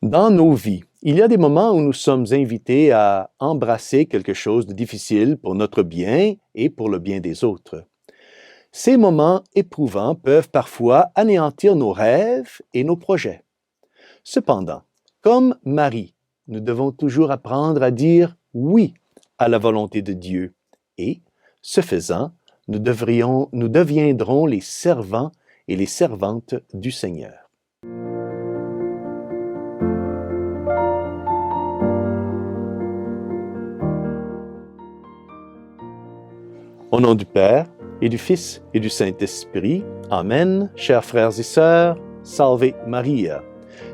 Dans nos vies, il y a des moments où nous sommes invités à embrasser quelque chose de difficile pour notre bien et pour le bien des autres. Ces moments éprouvants peuvent parfois anéantir nos rêves et nos projets. Cependant, comme Marie, nous devons toujours apprendre à dire oui à la volonté de Dieu et, ce faisant, nous deviendrons les servants et les servantes du Seigneur. Au nom du Père, et du Fils, et du Saint-Esprit. Amen. Chers frères et sœurs, Salve Maria.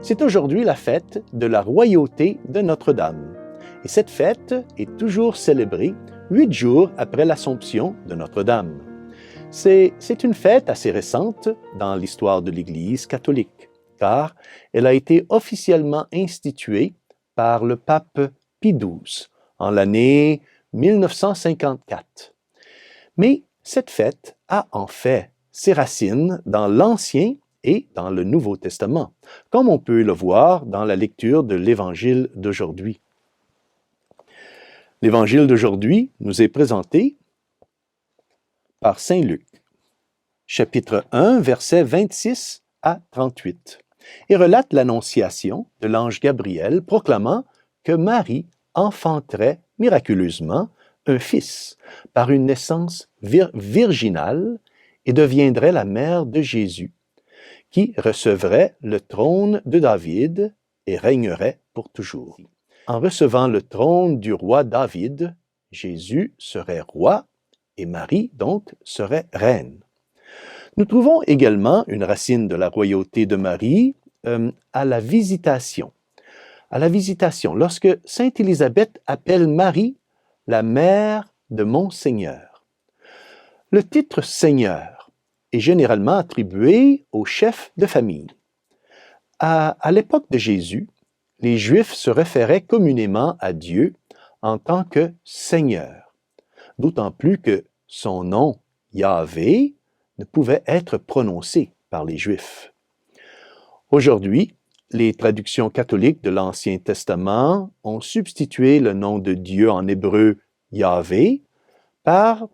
C'est aujourd'hui la fête de la royauté de Notre-Dame. Et cette fête est toujours célébrée 8 jours après l'Assomption de Notre-Dame. C'est une fête assez récente dans l'histoire de l'Église catholique, car elle a été officiellement instituée par le pape Pie XII en l'année 1954. Mais cette fête a en fait ses racines dans l'Ancien et dans le Nouveau Testament, comme on peut le voir dans la lecture de l'Évangile d'aujourd'hui. L'Évangile d'aujourd'hui nous est présenté par Saint Luc, chapitre 1, versets 26 à 38, et relate l'annonciation de l'ange Gabriel proclamant que Marie enfanterait miraculeusement un fils par une naissance virginale et deviendrait la mère de Jésus, qui recevrait le trône de David et régnerait pour toujours. En recevant le trône du roi David, Jésus serait roi et Marie donc serait reine. Nous trouvons également une racine de la royauté de Marie à la visitation. À la visitation, lorsque sainte Élisabeth appelle Marie la mère de mon Seigneur. Le titre Seigneur est généralement attribué au chef de famille. À l'époque de Jésus, les Juifs se référaient communément à Dieu en tant que Seigneur, d'autant plus que son nom, Yahvé, ne pouvait être prononcé par les Juifs. Aujourd'hui, les traductions catholiques de l'Ancien Testament ont substitué le nom de Dieu en hébreu Yahvé par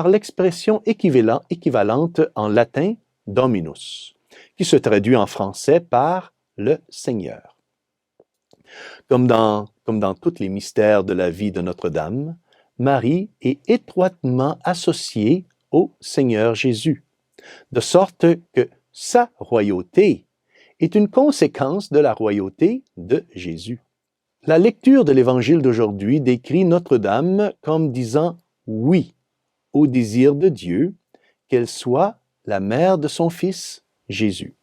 l'expression équivalente en latin Dominus, qui se traduit en français par le Seigneur. Comme dans tous les mystères de la vie de Notre-Dame, Marie est étroitement associée au Seigneur Jésus, de sorte que sa royauté est une conséquence de la royauté de Jésus. La lecture de l'Évangile d'aujourd'hui décrit Notre-Dame comme disant oui au désir de Dieu, qu'elle soit la mère de son Fils Jésus.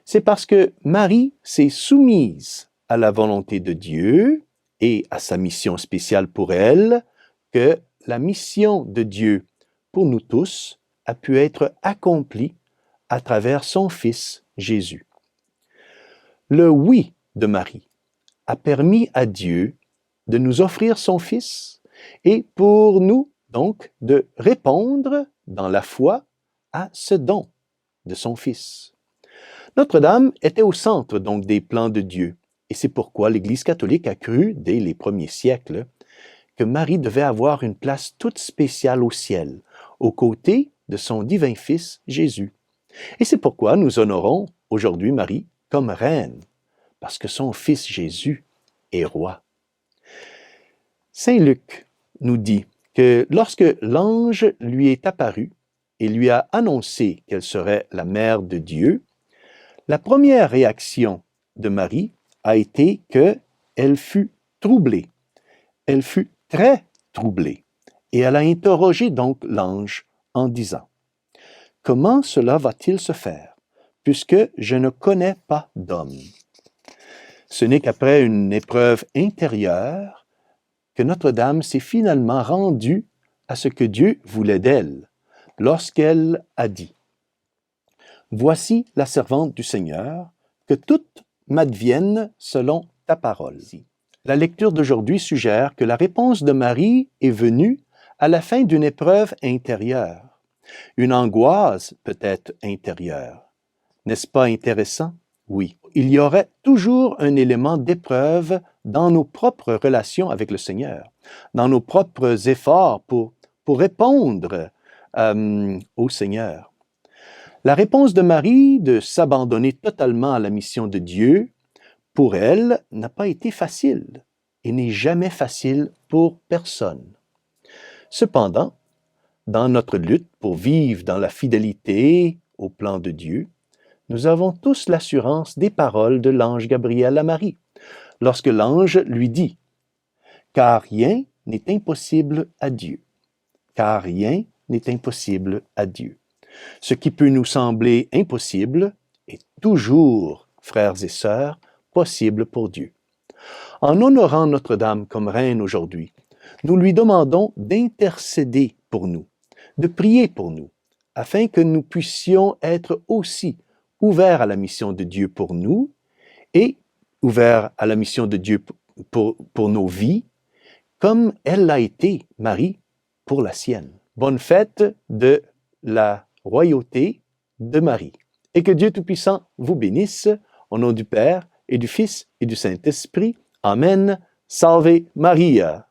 C'est parce que Marie s'est soumise à la volonté de Dieu et à sa mission spéciale pour elle que la mission de Dieu pour nous tous a pu être accomplie à travers son Fils Jésus. Le oui de Marie a permis à Dieu de nous offrir son Fils et pour nous, donc, de répondre dans la foi à ce don de son Fils. Notre-Dame était au centre donc des plans de Dieu et c'est pourquoi l'Église catholique a cru, dès les premiers siècles, que Marie devait avoir une place toute spéciale au ciel, aux côtés de son divin Fils Jésus. Et c'est pourquoi nous honorons aujourd'hui Marie comme reine, parce que son Fils Jésus est roi. Saint Luc nous dit que lorsque l'ange lui est apparu et lui a annoncé qu'elle serait la mère de Dieu, la première réaction de Marie a été qu'elle fut troublée. Elle fut très troublée. Et elle a interrogé donc l'ange en disant « Comment cela va-t-il se faire, puisque je ne connais pas d'homme ?» Ce n'est qu'après une épreuve intérieure que Notre-Dame s'est finalement rendue à ce que Dieu voulait d'elle, lorsqu'elle a dit « Voici la servante du Seigneur, que tout m'advienne selon ta parole. » La lecture d'aujourd'hui suggère que la réponse de Marie est venue à la fin d'une épreuve intérieure, une angoisse peut-être intérieure. N'est-ce pas intéressant? Oui, il y aurait toujours un élément d'épreuve dans nos propres relations avec le Seigneur, dans nos propres efforts pour répondre au Seigneur. La réponse de Marie de s'abandonner totalement à la mission de Dieu, pour elle, n'a pas été facile et n'est jamais facile pour personne. Cependant, dans notre lutte pour vivre dans la fidélité au plan de Dieu, nous avons tous l'assurance des paroles de l'ange Gabriel à Marie, lorsque l'ange lui dit « Car rien n'est impossible à Dieu. Car rien n'est impossible à Dieu. » Ce qui peut nous sembler impossible est toujours, frères et sœurs, possible pour Dieu. En honorant Notre-Dame comme reine aujourd'hui, nous lui demandons d'intercéder pour nous, de prier pour nous, afin que nous puissions être aussi ouverts à la mission de Dieu pour nous et ouverts à la mission de Dieu pour nos vies, comme elle l'a été, Marie, pour la sienne. Bonne fête de la royauté de Marie. Et que Dieu Tout-Puissant vous bénisse, au nom du Père et du Fils et du Saint-Esprit. Amen. Salve Maria.